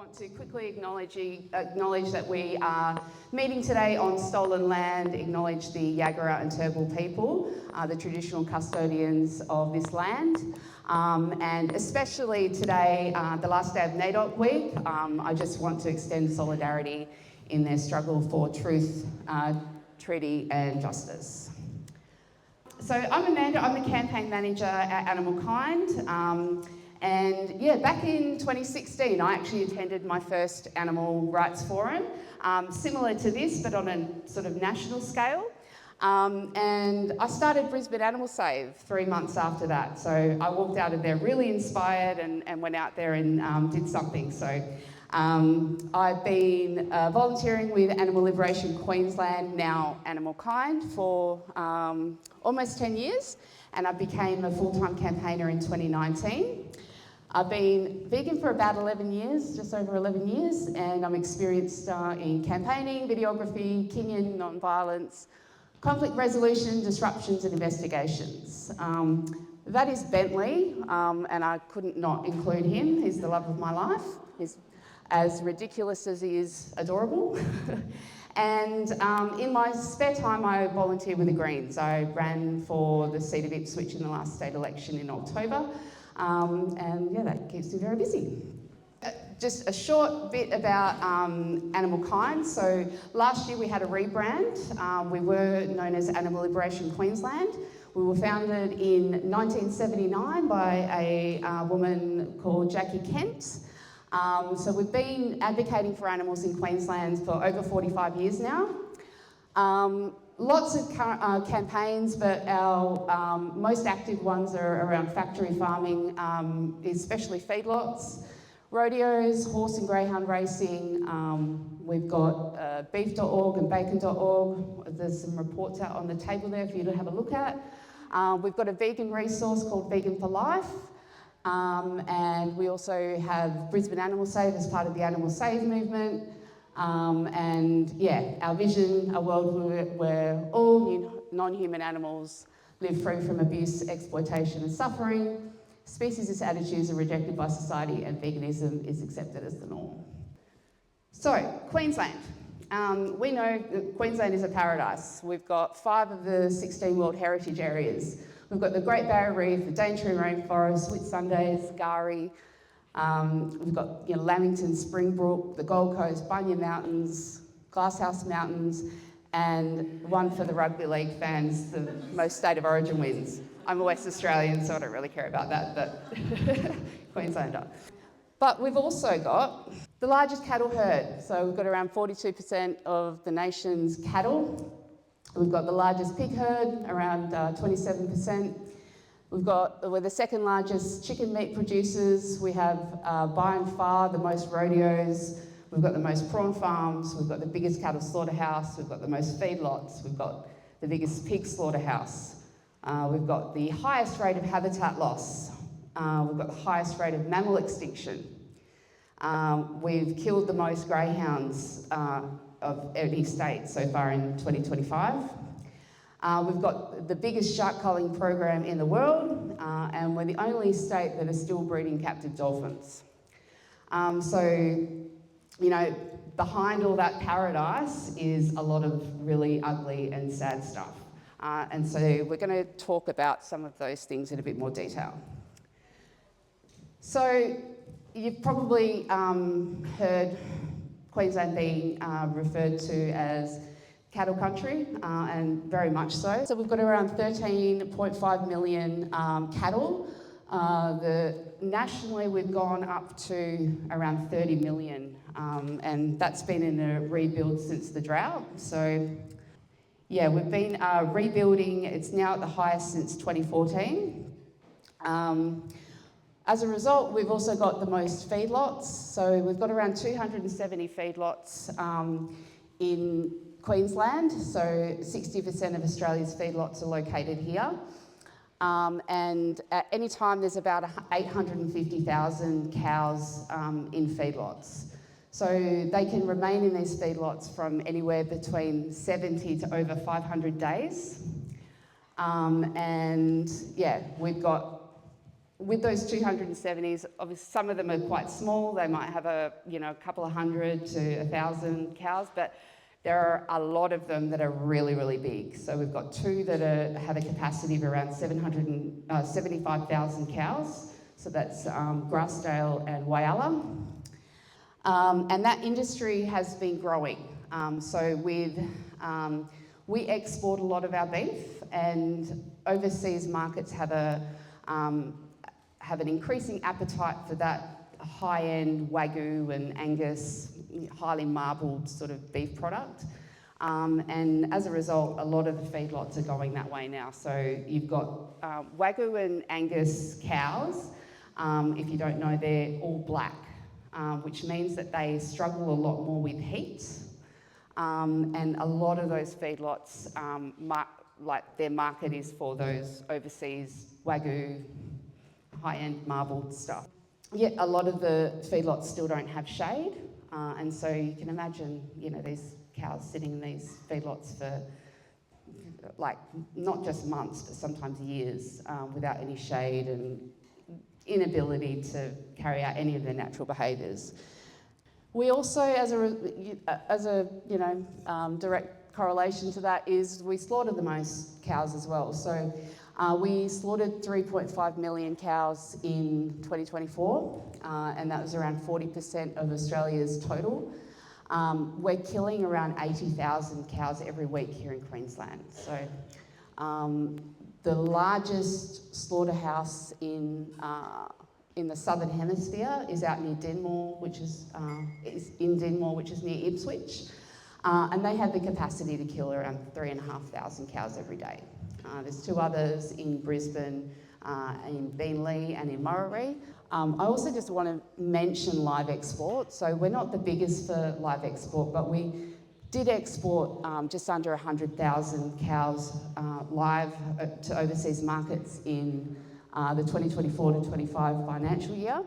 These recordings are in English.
want to quickly acknowledge that we are meeting today on stolen land, acknowledge the Yagara and Turrbal people, the traditional custodians of this land. And especially today, the last day of NAIDOC week, I just want to extend solidarity in their struggle for truth, treaty and justice. So I'm Amanda, I'm the campaign manager at AnimalKIND. And yeah, back in 2016, I actually attended my first animal rights forum, similar to this, but on a sort of national scale. And I started Brisbane Animal Save 3 months after that. So I walked out of there really inspired and went out there and did something. So I've been volunteering with Animal Liberation Queensland, now AnimalKIND, for almost 10 years. And I became a full-time campaigner in 2019. I've been vegan for about 11 years, just over 11 years, and I'm experienced in campaigning, videography, Kenyan non-violence, conflict resolution, disruptions and investigations. That is Bentley, and I couldn't not include him. He's the love of my life. He's as ridiculous as he is adorable. And in my spare time, I volunteer with the Greens. I ran for the seat of Ipswich in the last state election in October. And yeah, that keeps me very busy. Just a short bit about AnimalKIND. So last year we had a rebrand. We were known as Animal Liberation Queensland. We were founded in 1979 by a woman called Jackie Kent. So we've been advocating for animals in Queensland for over 45 years now. Lots of campaigns, but our most active ones are around factory farming, especially feedlots, rodeos, horse and greyhound racing. We've got beef.org and bacon.org. There's some reports out on the table there for you to have a look at. We've got a vegan resource called Vegan for Life. And we also have Brisbane Animal Save as part of the Animal Save movement. And yeah, our vision, a world where all non-human animals live free from abuse, exploitation and suffering, speciesist attitudes are rejected by society and veganism is accepted as the norm. So, Queensland. We know that Queensland is a paradise. We've got 5 of the 16 World Heritage Areas. We've got the Great Barrier Reef, the Daintree Rainforest, Whitsundays, Gari. We've got Lamington, Springbrook, the Gold Coast, Bunya Mountains, Glasshouse Mountains, and one for the rugby league fans, the most state of origin wins. I'm a West Australian, so I don't really care about that, but Queenslander. But we've also got the largest cattle herd. So we've got around 42% of the nation's cattle. We've got the largest pig herd, around 27%. We're the second largest chicken meat producers. We have by and far the most rodeos. We've got the most prawn farms. We've got the biggest cattle slaughterhouse. We've got the most feedlots. We've got the biggest pig slaughterhouse. We've got the highest rate of habitat loss. We've got the highest rate of mammal extinction. We've killed the most greyhounds of any state so far in 2025. We've got the biggest shark culling program in the world, and we're the only state that is still breeding captive dolphins. So, behind all that paradise is a lot of really ugly and sad stuff. And so we're going to talk about some of those things in a bit more detail. So you've probably heard Queensland being referred to as cattle country, and very much so. So we've got around 13.5 million cattle. Nationally, we've gone up to around 30 million, and that's been in a rebuild since the drought. So yeah, we've been rebuilding. It's now at the highest since 2014. As a result, we've also got the most feedlots. So we've got around 270 feedlots in Queensland. So 60% of Australia's feedlots are located here. And at any time, there's about 850,000 cows in feedlots. So they can remain in these feedlots from anywhere between 70 to over 500 days. And yeah, we've got with those 270s, obviously some of them are quite small. They might have a couple of hundred to 1,000 cows, but there are a lot of them that are really, really big. So we've got two that have a capacity of around 75,000 cows. So that's Grassdale and Whyalla. And that industry has been growing. So we export a lot of our beef, and overseas markets have an increasing appetite for that high-end Wagyu and Angus, highly marbled sort of beef product. And as a result, a lot of the feedlots are going that way now. So you've got Wagyu and Angus cows. If you don't know, they're all black, which means that they struggle a lot more with heat. And a lot of those feedlots, their market is for those overseas Wagyu, high-end marbled stuff. Yet a lot of the feedlots still don't have shade, and so you can imagine, these cows sitting in these feedlots for not just months, but sometimes years, without any shade and inability to carry out any of their natural behaviours. We also, as a direct correlation to that, is we slaughter the most cows as well. So we slaughtered 3.5 million cows in 2024, and that was around 40% of Australia's total. We're killing around 80,000 cows every week here in Queensland. So the largest slaughterhouse in the southern hemisphere is out near Denmore, which is near Ipswich, and they have the capacity to kill around 3,500 cows every day. There's two others in Brisbane, in Beenleigh and in Murray. I also just want to mention live export. So we're not the biggest for live export, but we did export just under 100,000 cows live to overseas markets in the 2024 to 25 financial year.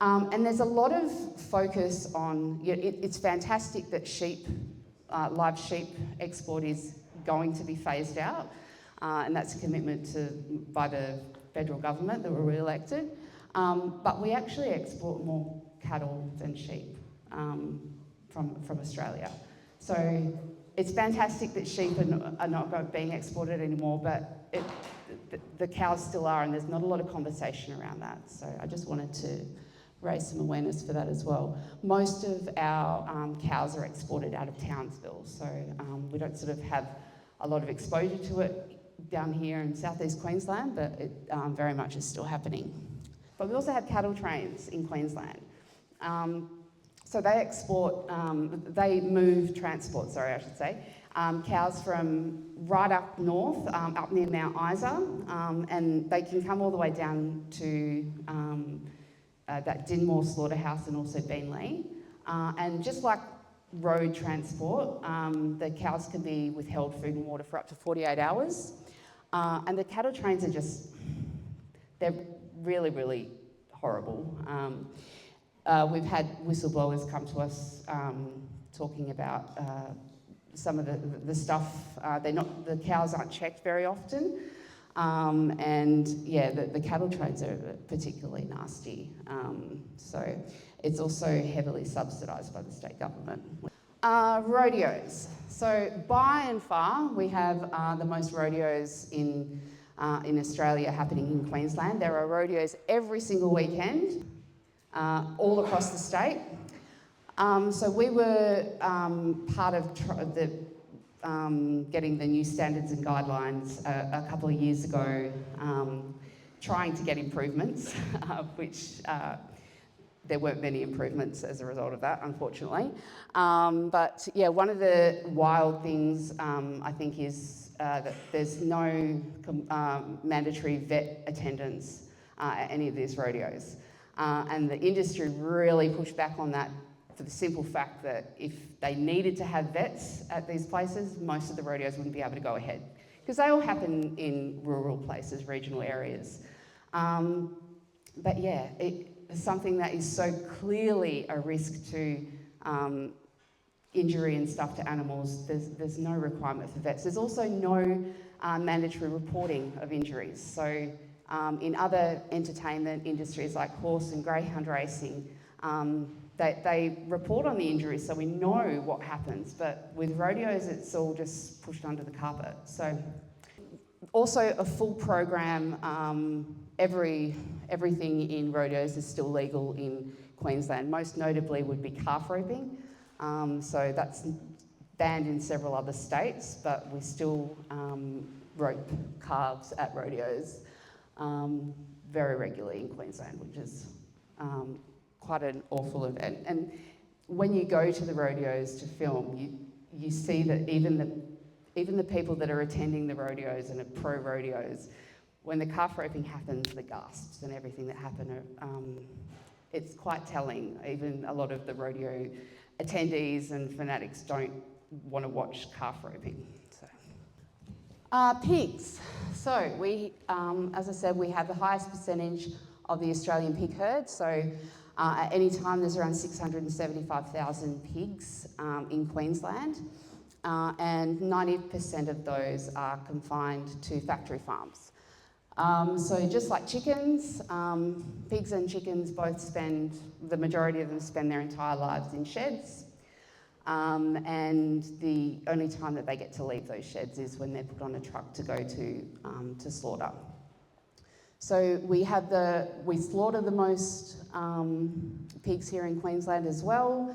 And there's a lot of focus on, it's fantastic that live sheep export is going to be phased out, and that's a commitment by the federal government that were re-elected. But we actually export more cattle than sheep from Australia. So it's fantastic that sheep are not being exported anymore, but the cows still are, and there's not a lot of conversation around that. So I just wanted to raise some awareness for that as well. Most of our cows are exported out of Townsville, so we don't sort of have a lot of exposure to it down here in southeast Queensland, but it very much is still happening. But we also have cattle trains in Queensland. So they transport, cows from right up north, up near Mount Isa, and they can come all the way down to that Dinmore slaughterhouse and also Beenleigh. And just like road transport, the cows can be withheld food and water for up to 48 hours. And the cattle trains are they're really, really horrible. We've had whistleblowers come to us talking about some of the stuff. The cows aren't checked very often. And yeah, the cattle trains are particularly nasty. So it's also heavily subsidised by the state government. Rodeos. So by and far, we have the most rodeos in Australia happening in Queensland. There are rodeos every single weekend, all across the state. So we were part of getting the new standards and guidelines a couple of years ago, trying to get improvements, which there weren't many improvements as a result of that, unfortunately. But yeah, one of the wild things I think is that there's no mandatory vet attendance at any of these rodeos. And the industry really pushed back on that for the simple fact that if they needed to have vets at these places, most of the rodeos wouldn't be able to go ahead, because they all happen in rural places, regional areas. But yeah, it's something that is so clearly a risk to injury and stuff to animals. There's no requirement for vets. There's also no mandatory reporting of injuries. So In other entertainment industries like horse and greyhound racing, they report on the injuries, so we know what happens, but with rodeos it's all just pushed under the carpet. So also a full program, everything in rodeos is still legal in Queensland. Most notably would be calf roping, so that's banned in several other states, but we still rope calves at rodeos very regularly in Queensland, which is quite an awful event. And when you go to the rodeos to film, you see that even the people that are attending the rodeos and are pro rodeos, when the calf roping happens, the gasps and everything that happen, it's quite telling. Even a lot of the rodeo attendees and fanatics don't want to watch calf roping. So. Pigs. So we, as I said, we have the highest percentage of the Australian pig herd. So at any time there's around 675,000 pigs in Queensland, and 90% of those are confined to factory farms. So just like chickens, pigs and chickens both the majority of them spend their entire lives in sheds. And the only time that they get to leave those sheds is when they're put on a truck to go to slaughter. So we slaughter the most pigs here in Queensland as well,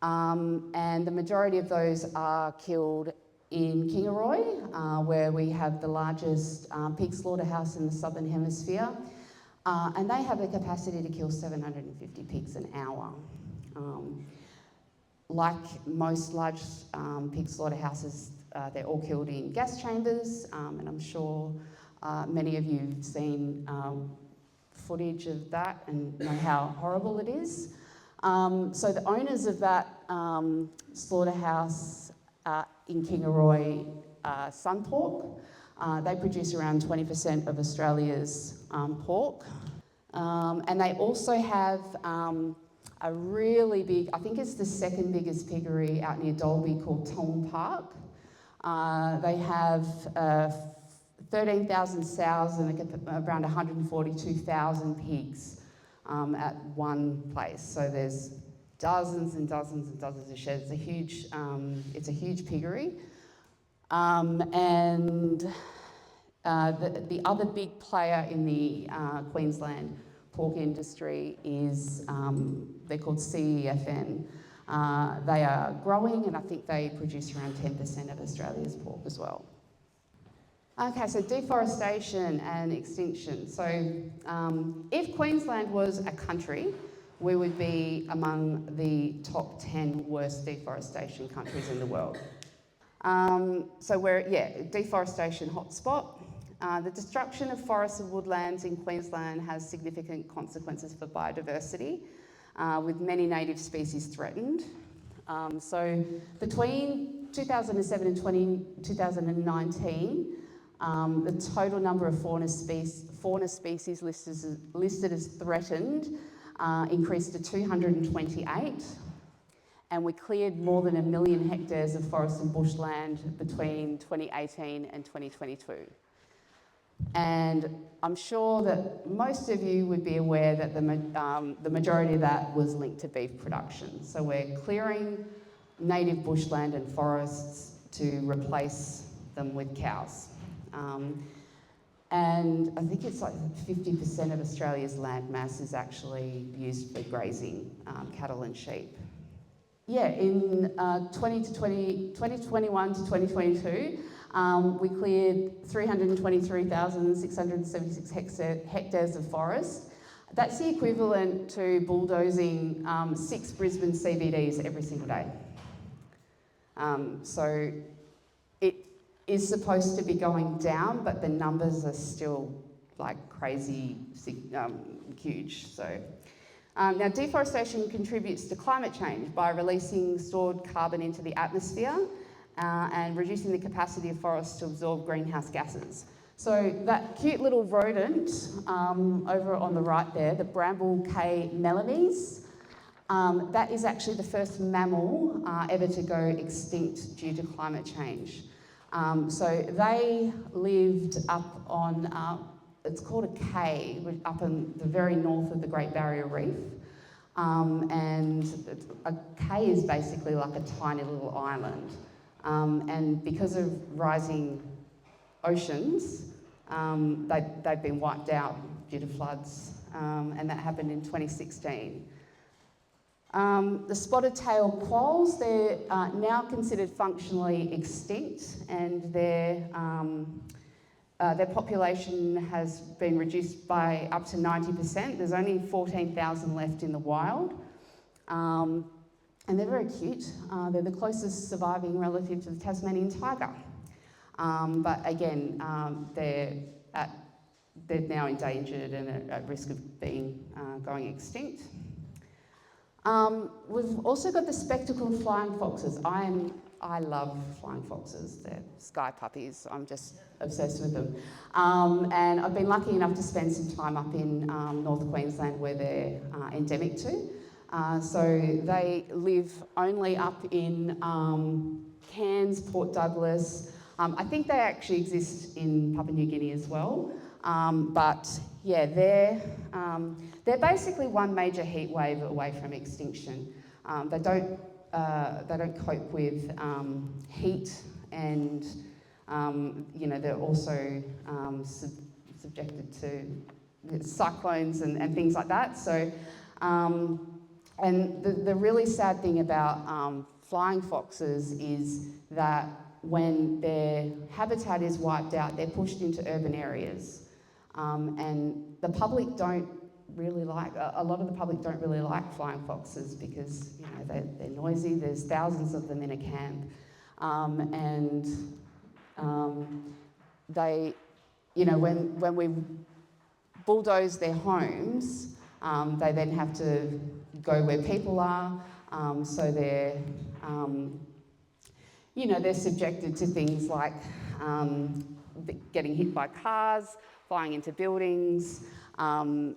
and the majority of those are killed in Kingaroy, where we have the largest pig slaughterhouse in the Southern Hemisphere, and they have the capacity to kill 750 pigs an hour. Like most large pig slaughterhouses, they're all killed in gas chambers, and I'm sure many of you have seen footage of that and know how horrible it is. So the owners of that slaughterhouse in Kingaroy, Sunpork, they produce around 20% of Australia's pork. And they also have a really big, I think it's the second biggest piggery out near Dalby called Tong Park. They have 13,000 sows and around 142,000 pigs at one place. So there's dozens and dozens and dozens of sheds. It's a huge piggery. And the other big player in the Queensland pork industry is, they're called CEFN. They are growing, and I think they produce around 10% of Australia's pork as well. Okay, so deforestation and extinction. So if Queensland was a country, we would be among the top 10 worst deforestation countries in the world. So we're, deforestation hotspot. The destruction of forests and woodlands in Queensland has significant consequences for biodiversity, with many native species threatened. So between 2007 and 2019, the total number of fauna species listed as threatened increased to 228, and we cleared more than 1 million hectares of forest and bushland between 2018 and 2022. And I'm sure that most of you would be aware that the majority of that was linked to beef production. So we're clearing native bushland and forests to replace them with cows. And I think it's like 50% of Australia's land mass is actually used for grazing cattle and sheep. Yeah, in 2021 to 2022, we cleared 323,676 hectares of forest. That's the equivalent to bulldozing 6 Brisbane CBDs every single day. So it is supposed to be going down, but the numbers are still like crazy huge. So now deforestation contributes to climate change by releasing stored carbon into the atmosphere and reducing the capacity of forests to absorb greenhouse gases. So that cute little rodent over on the right there, the Bramble Cay Melomys, that is actually the first mammal ever to go extinct due to climate change. So they lived up on it's called a cay, up in the very north of the Great Barrier Reef. And a cay is basically like a tiny little island. And because of rising oceans, they've been wiped out due to floods, and that happened in 2016. The spotted-tailed quolls, they're now considered functionally extinct, and their population has been reduced by up to 90%. There's only 14,000 left in the wild. And they're very cute. They're the closest surviving relative to the Tasmanian tiger. But again, they're now endangered and at risk of going extinct. We've also got the spectacled flying foxes. I love flying foxes. They're sky puppies. I'm just obsessed with them. And I've been lucky enough to spend some time up in North Queensland where they're endemic to. So they live only up in Cairns, Port Douglas. I think they actually exist in Papua New Guinea as well. But yeah, they're basically one major heat wave away from extinction. They don't cope with heat, and they're also subjected to cyclones and things like that. So, and the really sad thing about flying foxes is that when their habitat is wiped out, they're pushed into urban areas. And the public don't really like, a lot of the public don't really like flying foxes because, they're noisy. There's thousands of them in a camp. They, when we bulldoze their homes, they then have to go where people are. So they're, they're subjected to things like getting hit by cars, flying into buildings, and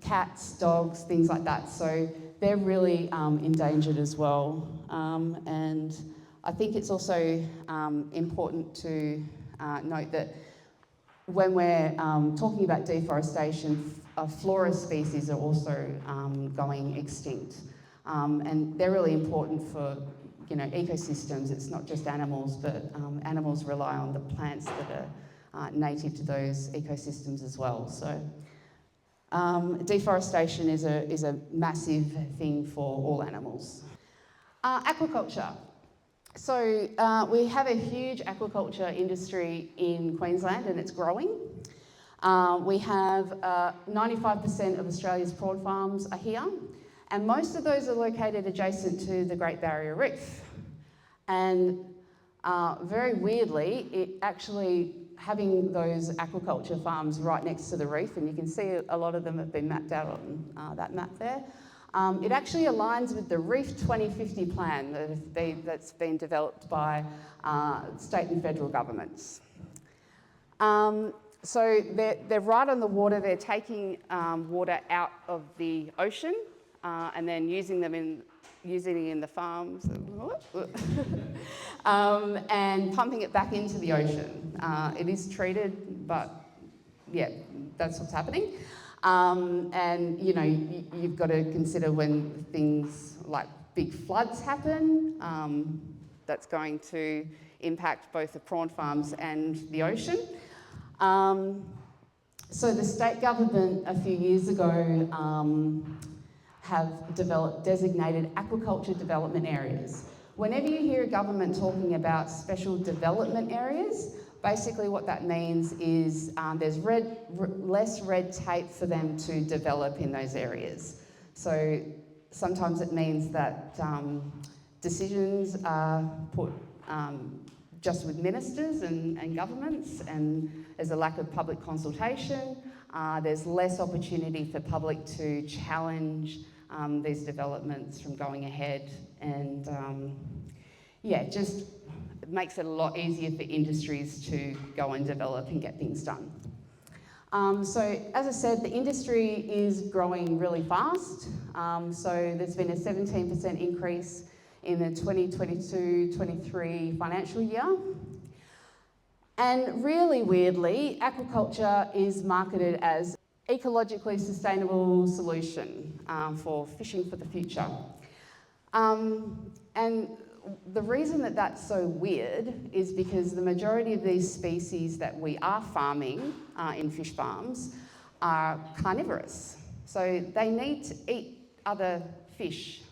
cats, dogs, things like that. So they're really endangered as well. And I think it's also important to note that when we're talking about deforestation, flora species are also going extinct. And they're really important for ecosystems. It's not just animals, but animals rely on the plants that are native to those ecosystems as well. So deforestation is a massive thing for all animals. Aquaculture. So we have a huge aquaculture industry in Queensland, and it's growing. We have 95% of Australia's prawn farms are here, and most of those are located adjacent to the Great Barrier Reef. And very weirdly, having those aquaculture farms right next to the reef, and you can see a lot of them have been mapped out on that map there, it actually aligns with the Reef 2050 plan that's been developed by state and federal governments. So they're right on the water. They're taking water out of the ocean and then using it in the farms and pumping it back into the ocean. It is treated, but yeah, that's what's happening. And you've got to consider when things like big floods happen, that's going to impact both the prawn farms and the ocean. So the state government a few years ago have designated aquaculture development areas. Whenever you hear a government talking about special development areas, basically what that means is there's less red tape for them to develop in those areas. So sometimes it means that decisions are put just with ministers and governments, and there's a lack of public consultation. There's less opportunity for public to challenge these developments from going ahead, and just it makes it a lot easier for industries to go and develop and get things done. So as I said, the industry is growing really fast. So there's been a 17% increase in the 2022-23 financial year. And really weirdly, aquaculture is marketed as ecologically sustainable solution for fishing for the future. And the reason that that's so weird is because the majority of these species that we are farming in fish farms are carnivorous. So they need to eat other fish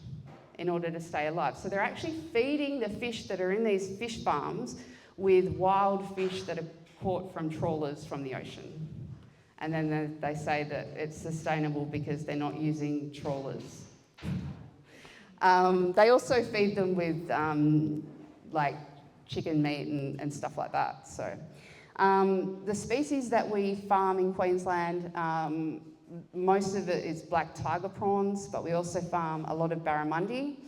in order to stay alive. So they're actually feeding the fish that are in these fish farms with wild fish that are caught from trawlers from the ocean. And then they say that it's sustainable because they're not using trawlers. They also feed them with like chicken meat and stuff like that. So the species that we farm in Queensland, most of it is black tiger prawns, but we also farm a lot of barramundi.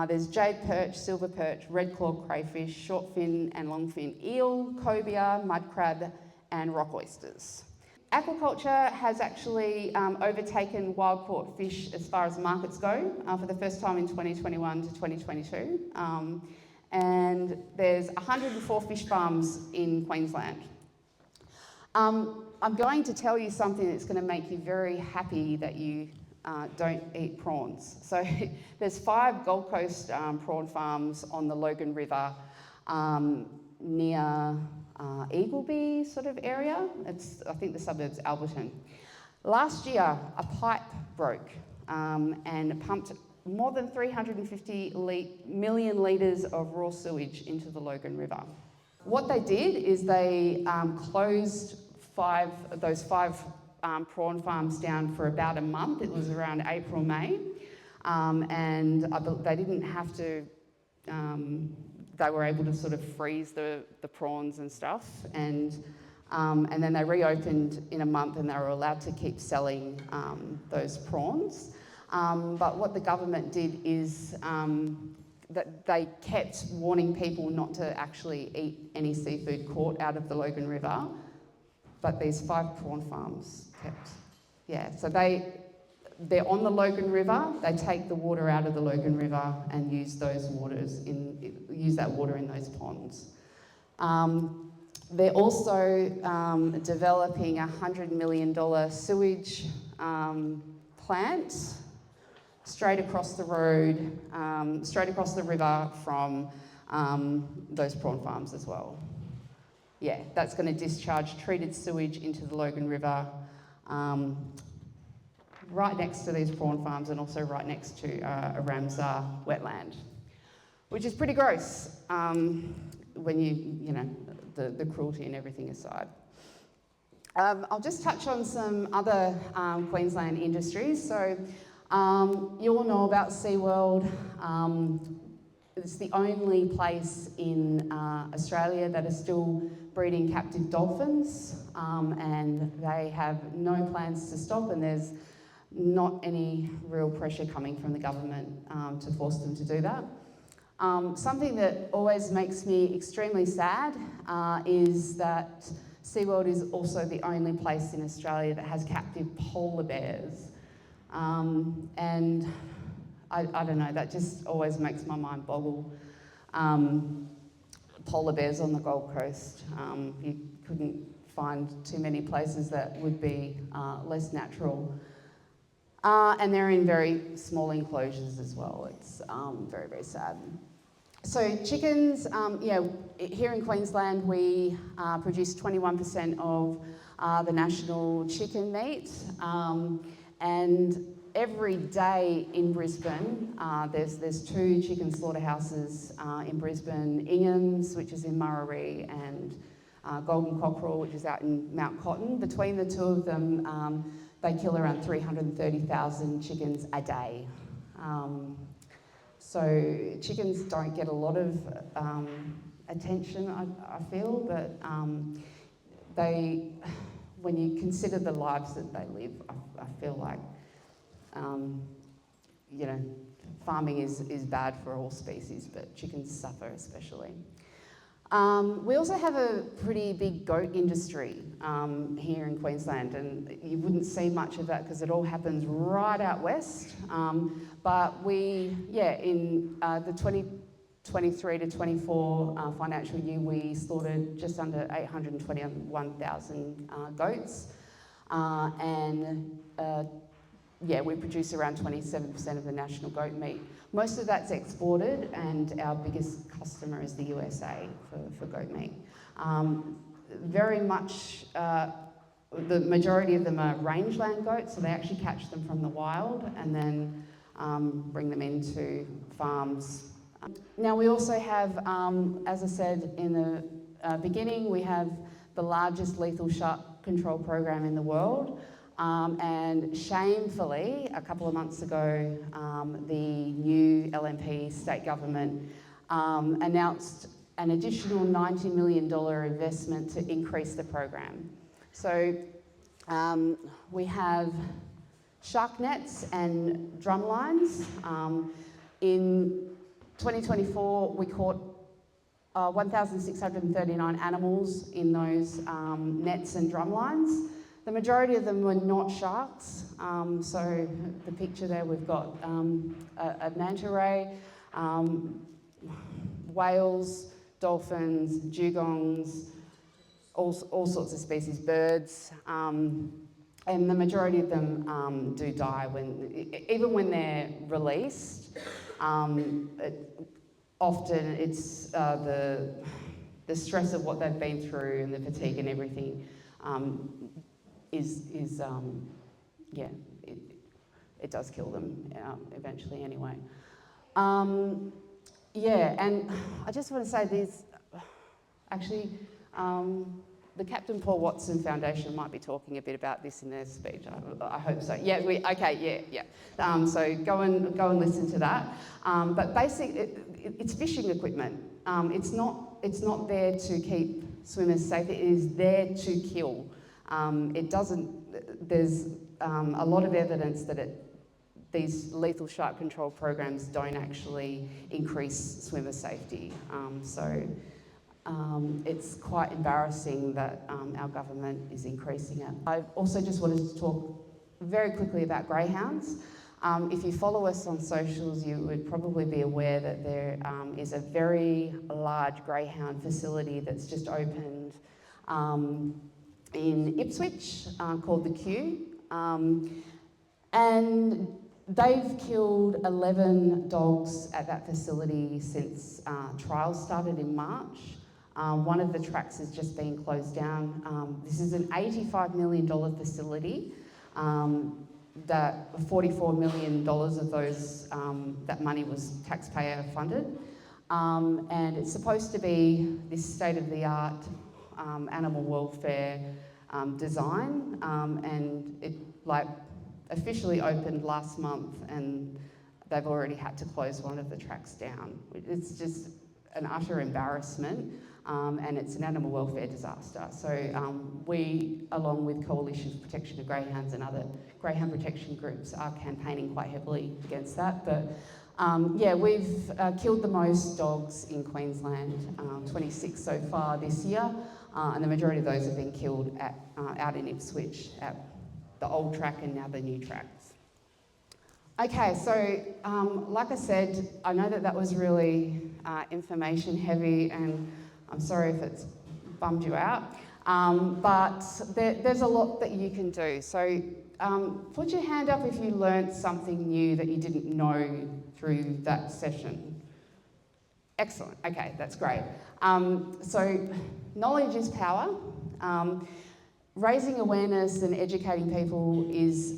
There's jade perch, silver perch, red clawed crayfish, shortfin and longfin eel, cobia, mud crab, and rock oysters. Aquaculture has actually overtaken wild caught fish as far as markets go for the first time in 2021 to 2022. And there's 104 fish farms in Queensland. I'm going to tell you something that's going to make you very happy that you don't eat prawns. So there's 5 Gold Coast prawn farms on the Logan River near Eagleby sort of area. It's, I think, the suburbs Alberton. Last year, a pipe broke and pumped more than 350 million litres of raw sewage into the Logan River. What they did is they closed those five prawn farms down for about a month. It was around April, May, and they didn't have to. They were able to sort of freeze the prawns and stuff, and then they reopened in a month, and they were allowed to keep selling those prawns. But what the government did is that they kept warning people not to actually eat any seafood caught out of the Logan River, but these 5 prawn farms kept. Yeah, so they're on the Logan River. They take the water out of the Logan River and use that water in those ponds. They're also developing a $100 million sewage plant straight across the road, straight across the river from those prawn farms as well. Yeah, that's going to discharge treated sewage into the Logan River, right next to these prawn farms, and also right next to a Ramsar wetland, which is pretty gross when you know, the cruelty and everything aside. I'll just touch on some other Queensland industries. So you all know about SeaWorld. It's the only place in Australia that is still breeding captive dolphins, and they have no plans to stop, and there's not any real pressure coming from the government to force them to do that. Something that always makes me extremely sad is that SeaWorld is also the only place in Australia that has captive polar bears. And I don't know, that just always makes my mind boggle. Polar bears on the Gold Coast, you couldn't find too many places that would be less natural. And they're in very small enclosures as well. It's very, very sad. So chickens, here in Queensland we produce 21% of the national chicken meat, and every day in Brisbane there's 2 chicken slaughterhouses in Brisbane, Ingham's, which is in Murarrie, and Golden Cockerel, which is out in Mount Cotton. Between the 2 of them, they kill around 330,000 chickens a day. So chickens don't get a lot of attention, I feel, but when you consider the lives that they live, I feel like, farming is bad for all species, but chickens suffer especially. We also have a pretty big goat industry here in Queensland, and you wouldn't see much of that because it all happens right out west. But in the 23 to 24 financial year, we slaughtered just under 821,000 goats. Yeah, we produce around 27% of the national goat meat. Most of that's exported, and our biggest customer is the USA for goat meat. Very much, the majority of them are rangeland goats, so they actually catch them from the wild and then bring them into farms. Now we also have, as I said in the beginning, we have the largest lethal shark control program in the world. And shamefully, a couple of months ago, the new LNP state government announced an additional $90 million investment to increase the program. So we have shark nets and drum lines. In 2024, we caught 1,639 animals in those nets and drum lines. The majority of them were not sharks. So the picture there, we've got a manta ray, whales, dolphins, dugongs, all sorts of species, birds, and the majority of them do die even when they're released. Often it's the stress of what they've been through and the fatigue and everything. Yeah, it does kill them eventually anyway. Yeah, and I just want to say this, actually, the Captain Paul Watson Foundation might be talking a bit about this in their speech. I hope so. Yeah, okay, yeah. So go and listen to that. But basically, it's fishing equipment. It's not there to keep swimmers safe. It is there to kill. There's a lot of evidence that these lethal shark control programs don't actually increase swimmer safety. It's quite embarrassing that our government is increasing it. I also just wanted to talk very quickly about greyhounds. If you follow us on socials, you would probably be aware that there is a very large greyhound facility that's just opened in Ipswich called the Q. And they've killed 11 dogs at that facility since trials started in March. One of the tracks has just been closed down. This is an $85 million facility. That $44 million of those, that money was taxpayer funded. And it's supposed to be this state-of-the-art animal welfare design, and it officially opened last month, and they've already had to close one of the tracks down. It's just an utter embarrassment, and it's an animal welfare disaster. So we, along with Coalition for Protection of Greyhounds and other greyhound protection groups, are campaigning quite heavily against that. But yeah, we've killed the most dogs in Queensland, 26 so far this year, and the majority of those have been killed out in Ipswich at the old track and now the new tracks. Okay, so like I said, I know that was really information heavy, and I'm sorry if it's bummed you out, but there's a lot that you can do. So put your hand up if you learnt something new that you didn't know through that session. Excellent, okay, that's great. So knowledge is power. Raising awareness and educating people is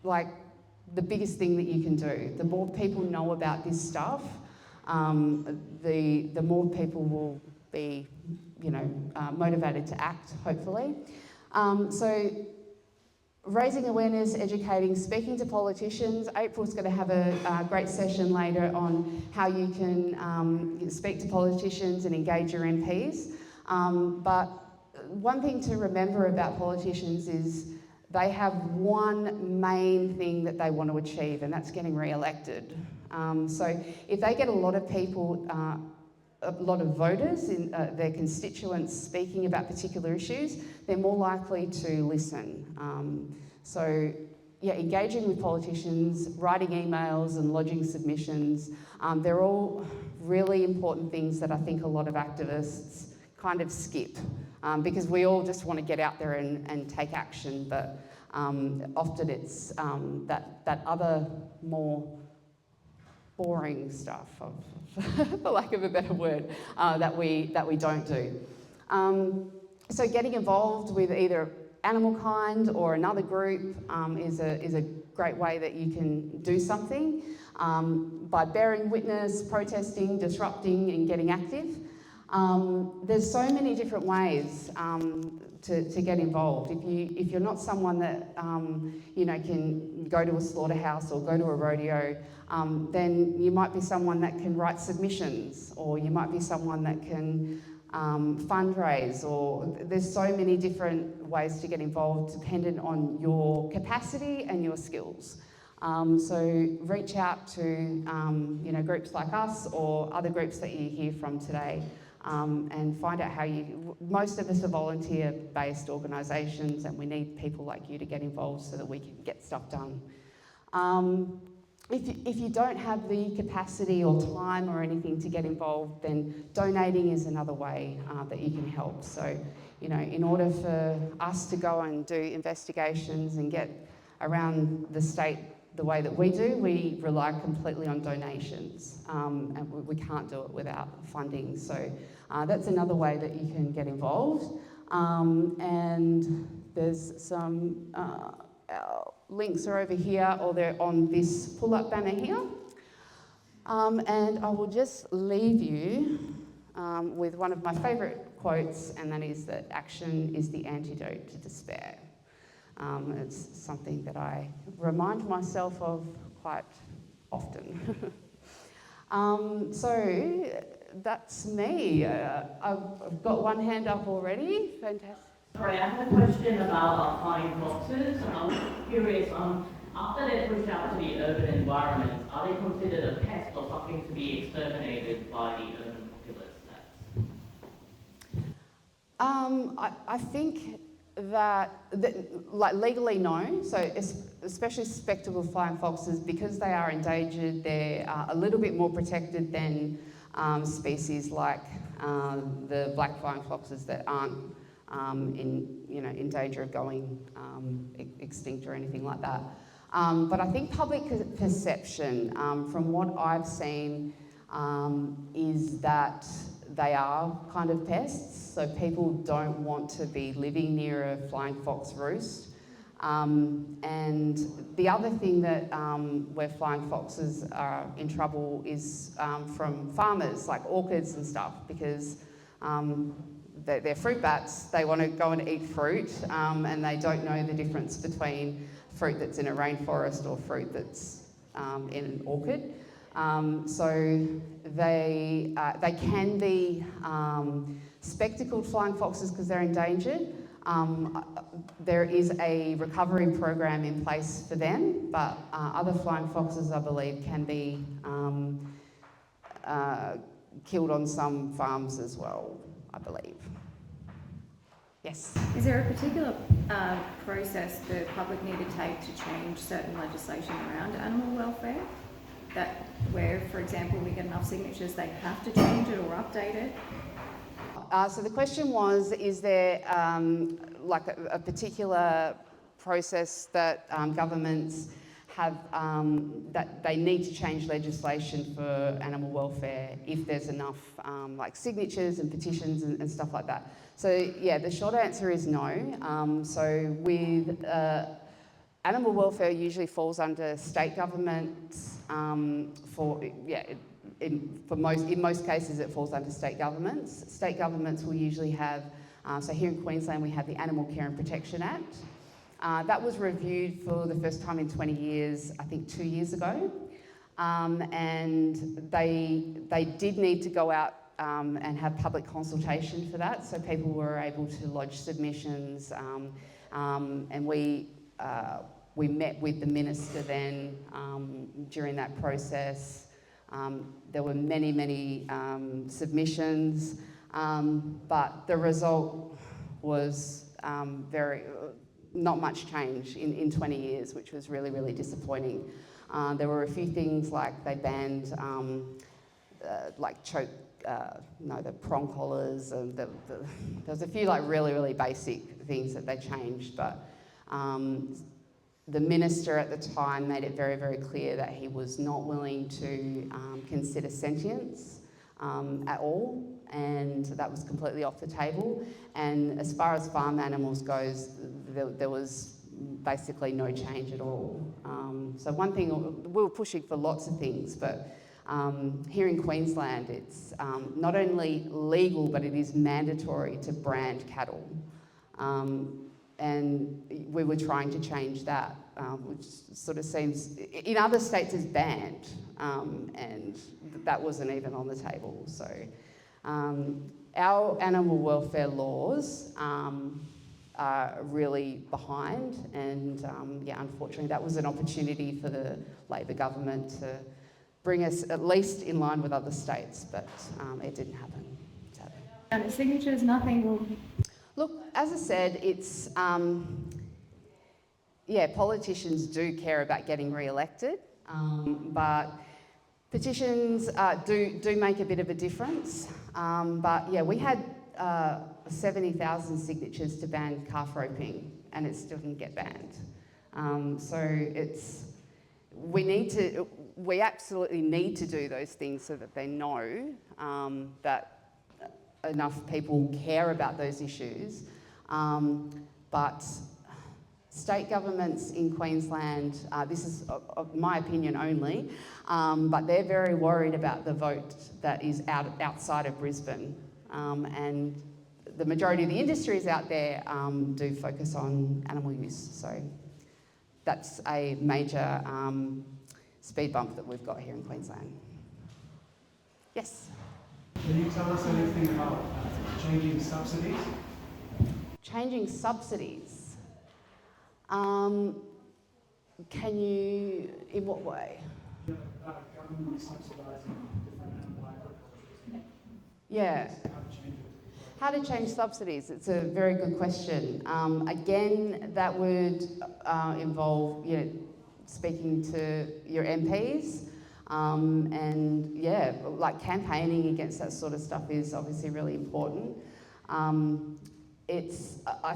like the biggest thing that you can do. The more people know about this stuff, the more people will be, motivated to act, hopefully. So raising awareness, educating, speaking to politicians. April's going to have a great session later on how you can speak to politicians and engage your MPs. But one thing to remember about politicians is they have one main thing that they want to achieve, and that's getting re-elected. So if they get a lot of people, a lot of voters, in their constituents speaking about particular issues, they're more likely to listen. So engaging with politicians, writing emails and lodging submissions, they're all really important things that I think a lot of activists kind of skip because we all just want to get out there and take action, but often it's that other more boring stuff, for lack of a better word, that we don't do. So getting involved with either AnimalKInd or another group is a great way that you can do something by bearing witness, protesting, disrupting and getting active. There's so many different ways to get involved. If you're not someone that can go to a slaughterhouse or go to a rodeo, then you might be someone that can write submissions, or you might be someone that can fundraise, or there's so many different ways to get involved dependent on your capacity and your skills. So reach out to groups like us or other groups that you hear from today and find out how most of us are volunteer-based organisations, and we need people like you to get involved so that we can get stuff done. If you don't have the capacity or time or anything to get involved, then donating is another way that you can help. So, in order for us to go and do investigations and get around the state the way that we do, we rely completely on donations, and we can't do it without funding. So that's another way that you can get involved. And there's some links are over here, or they're on this pull-up banner here. And I will just leave you with one of my favourite quotes, and that is that action is the antidote to despair. It's something that I remind myself of quite often. So that's me. I've got one hand up already. Fantastic. Sorry, I have a question about flying foxes. I was curious, after they're pushed out to the urban environment, are they considered a pest or something to be exterminated by the urban populace? I think that like legally no. So especially spectacled flying foxes, because they are endangered, they're a little bit more protected than species like the black flying foxes that aren't in danger of going extinct or anything like that. But I think public perception, from what I've seen, is that they are kind of pests. So people don't want to be living near a flying fox roost. And the other thing that where flying foxes are in trouble is from farmers, like orchards and stuff, because they're fruit bats. They want to go and eat fruit, and they don't know the difference between fruit that's in a rainforest or fruit that's in an orchard. So they can be spectacled flying foxes because they're endangered. There is a recovery program in place for them, but other flying foxes, I believe, can be killed on some farms as well, I believe. Yes? Is there a particular process the public need to take to change certain legislation around animal welfare? That where, for example, we get enough signatures, they have to change it or update it? So the question was, is there like a particular process that governments have, that they need to change legislation for animal welfare if there's enough like signatures and petitions and stuff like that? So yeah, the short answer is no. So with animal welfare usually falls under state governments. In most cases it falls under state governments. State governments will usually have, so here in Queensland we have the Animal Care and Protection Act. That was reviewed for the first time in 20 years, I think 2 years ago. And they did need to go out and have public consultation for that, so people were able to lodge submissions, and we met with the minister then during that process. There were many but the result was not much change in 20 years, which was really, really disappointing. There were a few things like they banned the prawn collars, and there was a few like really, really basic things that they changed, but the minister at the time made it very, very clear that he was not willing to consider sentience at all, and that was completely off the table. And as far as farm animals goes, there was basically no change at all. So one thing, we were pushing for lots of things, but here in Queensland, it's not only legal, but it is mandatory to brand cattle. And we were trying to change that, which sort of seems, in other states is banned, and that wasn't even on the table. So our animal welfare laws are really behind, and unfortunately that was an opportunity for the Labor government to bring us at least in line with other states, but it didn't happen. Sadly. And the signatures, nothing will... Look, as I said, it's, politicians do care about getting re-elected, but petitions do make a bit of a difference. We had 70,000 signatures to ban calf roping, and it still didn't get banned. We absolutely need to do those things so that they know that enough people care about those issues. But state governments in Queensland, this is my opinion only, but they're very worried about the vote that is outside of Brisbane. And the majority of the industries out there do focus on animal use. So that's a major speed bump that we've got here in Queensland. Yes? Can you tell us anything about changing subsidies? Changing subsidies? Can you, in what way? Government subsidising different animal agriculture. Yeah. How to change it? How to change subsidies? It's a very good question. Again, that would involve, speaking to your MPs, campaigning against that sort of stuff is obviously really important. I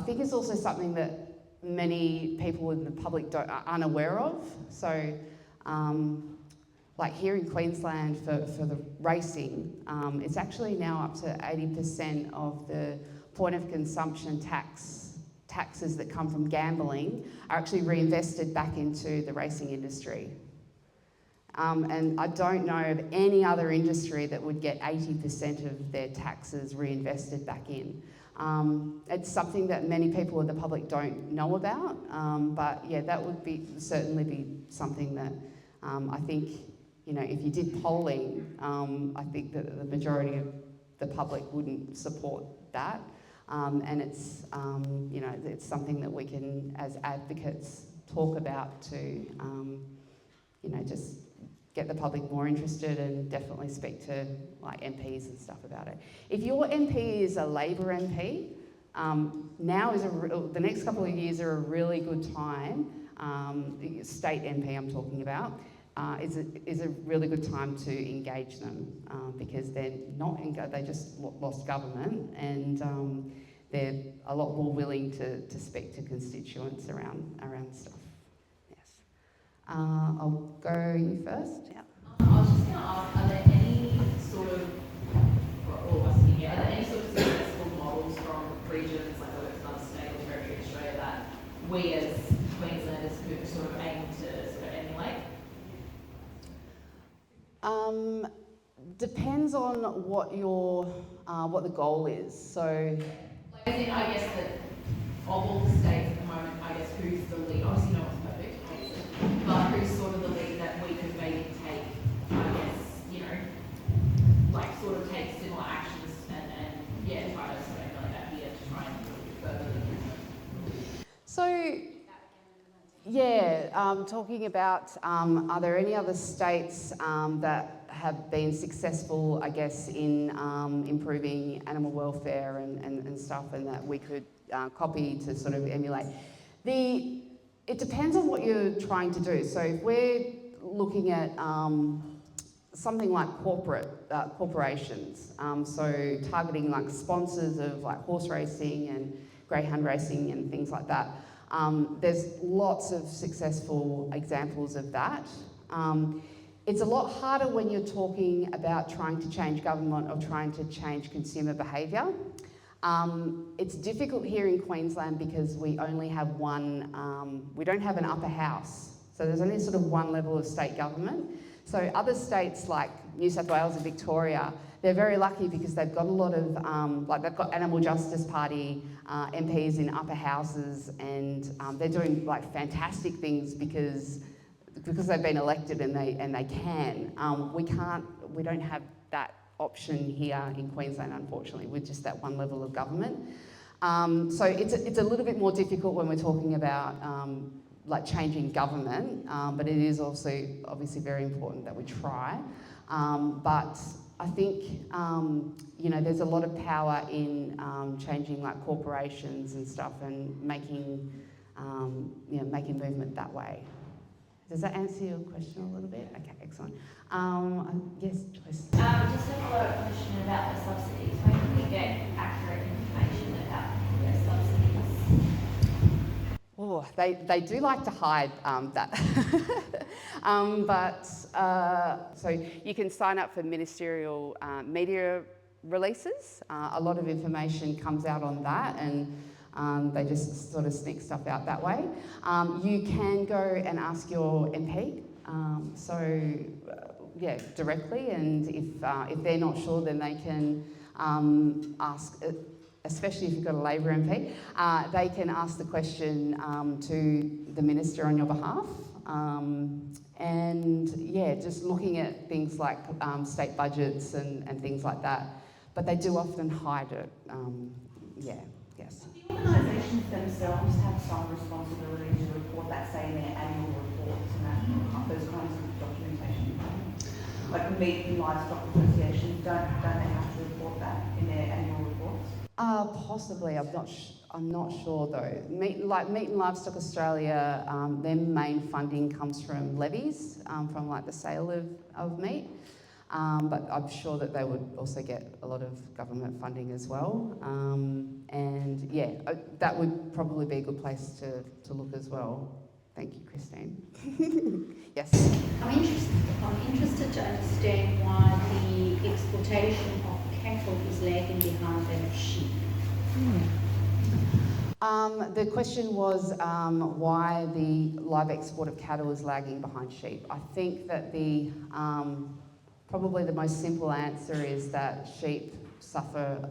think it's also something that many people in the public are unaware of. So, like here in Queensland for the racing, it's actually now up to 80% of the point of consumption taxes that come from gambling are actually reinvested back into the racing industry. And I don't know of any other industry that would get 80% of their taxes reinvested back in. It's something that many people in the public don't know about, that would certainly be something that I think, if you did polling, I think that the majority of the public wouldn't support that. And it's, it's something that we can, as advocates, talk about to, just get the public more interested and definitely speak to like MPs and stuff about it. If your MP is a Labor MP, now is the next couple of years are a really good time. State MP I'm talking about is a really good time to engage them because they're not they just lost government, and they're a lot more willing to speak to constituents around stuff. I'll go you first. Yeah. I was just going to ask, are there any sort of, are there any sort of successful models from regions, like whether it's another state or territory in Australia, that we as Queenslanders could sort of aim to sort of emulate? Depends on what the goal is. So, Like, as in, I guess that of all the states at the moment, I guess who's the lead? Obviously, no one's perfect, obviously, but who's sort of the lead that we could maybe take? I guess sort of take similar actions and try to sort of emulate that here to try and further the movement. So. Talking about are there any other states that have been successful, I guess, in improving animal welfare and stuff, and that we could copy to sort of emulate? It depends on what you're trying to do. So if we're looking at something like corporations, so targeting like sponsors of like horse racing and greyhound racing and things like that, there's lots of successful examples of that. It's a lot harder when you're talking about trying to change government or trying to change consumer behaviour. It's difficult here in Queensland because we only have one, we don't have an upper house. So there's only sort of one level of state government. So other states like New South Wales and Victoria, they're very lucky because they've got a lot of, like they've got Animal Justice Party MPs in upper houses, and they're doing like fantastic things because they've been elected and they can. We don't have that option here in Queensland, unfortunately, with just that one level of government. So it's a little bit more difficult when we're talking about like changing government, but it is also obviously very important that we try. But I think you know, there's a lot of power in changing like corporations and stuff and making you know, making movement that way. Does that answer your question a little bit? Okay, excellent. Yes, Joyce. Just a follow-up question about the subsidies. When can we get accurate information about the subsidies? Oh, they do like to hide that. So you can sign up for ministerial media releases. A lot of information comes out on that, and they just sort of sneak stuff out that way. You can go and ask your MP, yeah, directly, and if they're not sure, then they can ask, especially if you've got a Labor MP, they can ask the question to the minister on your behalf. And yeah, just looking at things like state budgets and things like that, but they do often hide it. Yeah. Yes. The organisations themselves have some responsibility to report that, say, in their annual reports and that, those kinds of documentation. Like meat and livestock associations, don't they have to report that in their annual reports? Possibly. I'm not sure though. Meat and Livestock Australia, their main funding comes from levies, from like the sale of meat. But I'm sure that they would also get a lot of government funding as well. And yeah, that would probably be a good place to look as well. Thank you, Christine. Yes? I'm interested to understand why the exploitation of cattle is lagging behind that of sheep. The question was why the live export of cattle is lagging behind sheep. I think that probably the most simple answer is that sheep are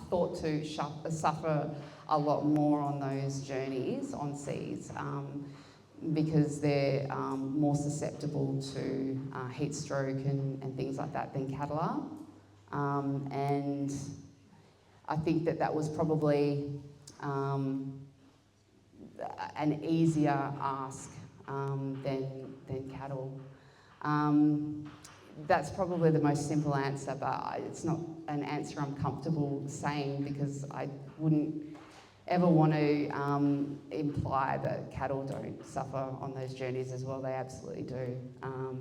thought to suffer a lot more on those journeys on seas because they're more susceptible to heat stroke and things like that than cattle are. And I think that was probably an easier ask than cattle. That's probably the most simple answer, but it's not an answer I'm comfortable saying because I wouldn't ever want to imply that cattle don't suffer on those journeys as well. They absolutely do.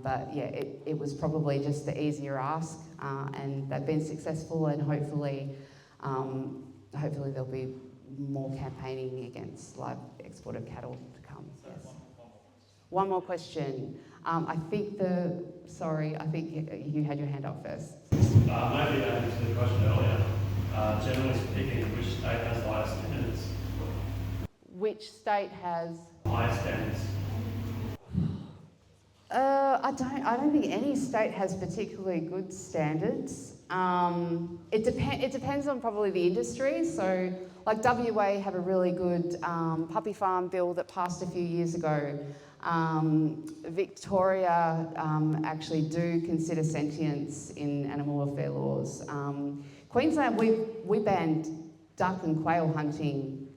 But yeah, it was probably just the easier ask, and they've been successful, and hopefully there'll be more campaigning against live export of cattle to come. Yes. One more question. I think you had your hand up first. Maybe adding to the question earlier, generally speaking, which state has the highest standards? Which state has? Highest standards. I don't think any state has particularly good standards. It depends on probably the industry. So, like WA have a really good puppy farm bill that passed a few years ago. Victoria actually do consider sentience in animal welfare laws. Queensland, we banned duck and quail hunting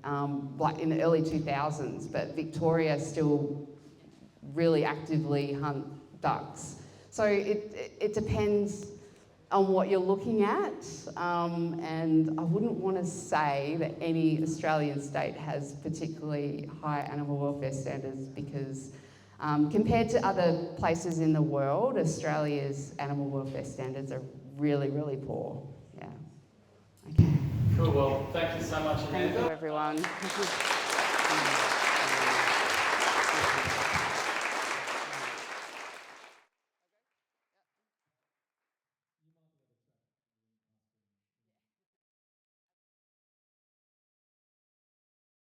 like in the early 2000s, but Victoria still really actively hunt ducks. So it depends on what you're looking at, and I wouldn't want to say that any Australian state has particularly high animal welfare standards because compared to other places in the world, Australia's animal welfare standards are really, really poor. Yeah. Okay. Cool, well, thank you so much, Thank Amanda. you, everyone.